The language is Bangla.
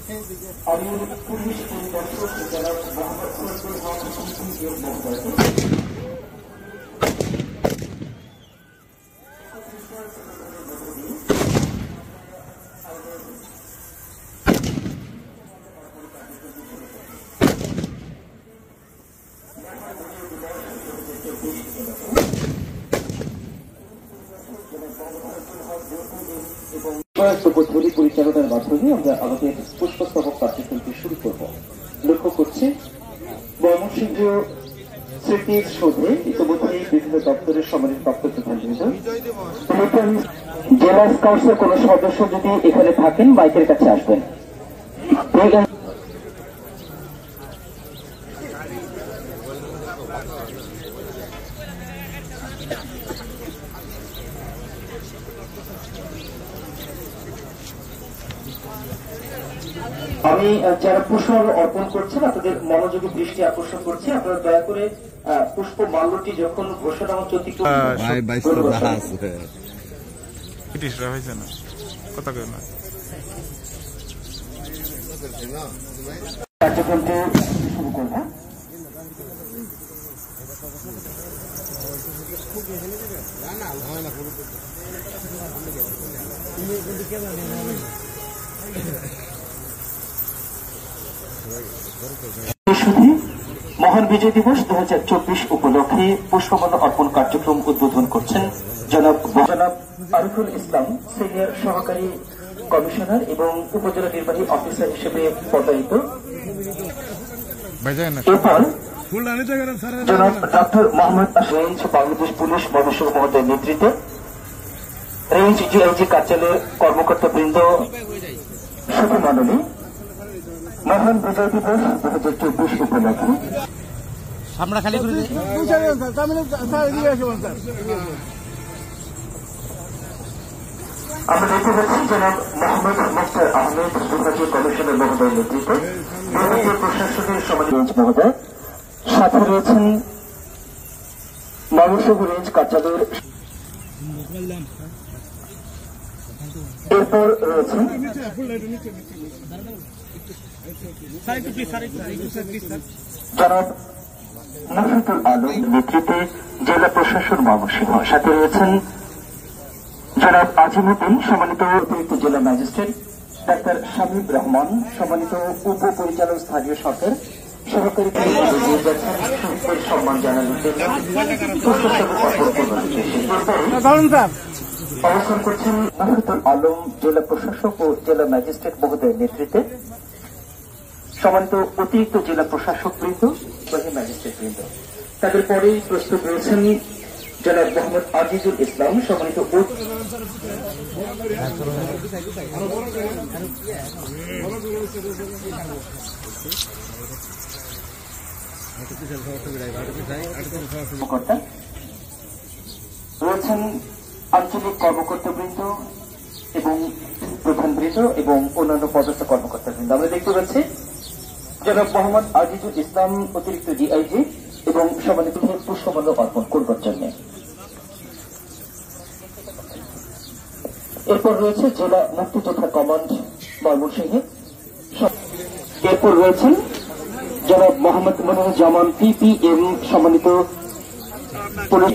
আমি পুলিশ পরিদর্শক জনাব মোহাম্মদ ফজলুল হক মহোদয়কে উপস্থিত পরিচালনার মাধ্যমে আমরা আমাদের পুষ্পস্তবক কার্যক্রমটি শুরু করব। লক্ষ্য করছি ময়মনসিংহ স্মৃতির শোধে ইতিমধ্যে বিভিন্ন দপ্তরের সম্মানিত দপ্তর প্রধানবৃন্দ, জেলা স্কাউটসের কোন সদস্য যদি এখানে থাকেন মাইকের কাছে আসবেন। আমি যারা পুষ্প অর্পণ করছেন আপনাদের মনোযোগী দৃষ্টি আকর্ষণ করছি, আপনারা দয়া করে পুষ্প মাল্যটি যখন ঘোষণা অতিক্রম কার্যক্রমটি শুরু করব। মহান বিজয় দিবস 2024 উপলক্ষে পুষ্পমাল্য অর্পণ কার্যক্রম উদ্বোধন করছেন জনাব আরিফুল ইসলাম, সিনিয়র সহকারী কমিশনার এবং উপজেলা নির্বাহী অফিসার হিসেবে পদায়িত। এরপর জনাব doctor Mohammad range Bangladesh police মহাশয় মহোদয়ের নেতৃত্বে রেঞ্জ ডিআইজি কার্যালয়ের কর্মকর্তা বৃন্দ, শুভমণ্ডলী, মহান বিজয় দিবস 2024 উপলক্ষে আমরা দেখতে পাচ্ছি জনাব মোহাম্মদ মুখতার আহমেদ, বিভাগীয় কমিশনার মহোদয়ের নেতৃত্বে বিভাগীয় প্রশাসনের সমাজ মহোদয়, সাথে রয়েছেন ময়মনসিংহ রেঞ্জ কার্যালয়ের। এরপর রয়েছেন জনাব মুফিদুল আলম নেতৃত্বে জেলা প্রশাসন ময়মনসিংহ, সাথে রয়েছেন জনাব আজিমুদ্দিন সম্মানিত অতিরিক্ত জেলা ম্যাজিস্ট্রেট, ডাক্তার শামীম রহমান সম্মানিত উপপরিচালক স্থানীয় সরকার সহকারী সম্মান জানানোর জন্য অবস্থান করছেন মুফিদুল আলম জেলা প্রশাসক ও জেলা ম্যাজিস্ট্রেট মহোদয়ের নেতৃত্বে সম্মানিত অতিরিক্ত জেলা প্রশাসক বৃন্দ, ম্যাজিস্ট্রেট বৃন্দ। তাদের পরেই প্রস্তুত রয়েছেন জনাব মোহাম্মদ আজিজুল ইসলাম সম্মানিত কর্মকর্তা, রয়েছেন আঞ্চলিক কর্মকর্তাবৃন্দ এবং প্রধানবৃন্দ এবং অন্যান্য পদস্থ কর্মকর্তাবৃন্দ। আমরা দেখতে পাচ্ছি জনাব মোহাম্মদ আজিজুল ইসলাম অতিরিক্ত ডিআইজি এবং সম্মানিত পুষ্পমাল্য অর্পণ করবার জন্য। এরপর রয়েছে জেলা মুক্তিযোদ্ধা কমান্ড ময়মনসিংহে, এরপর রয়েছেন জনাব মোহাম্মদ মনিরুজ্জামান পিপিএম সম্মানিত পুলিশ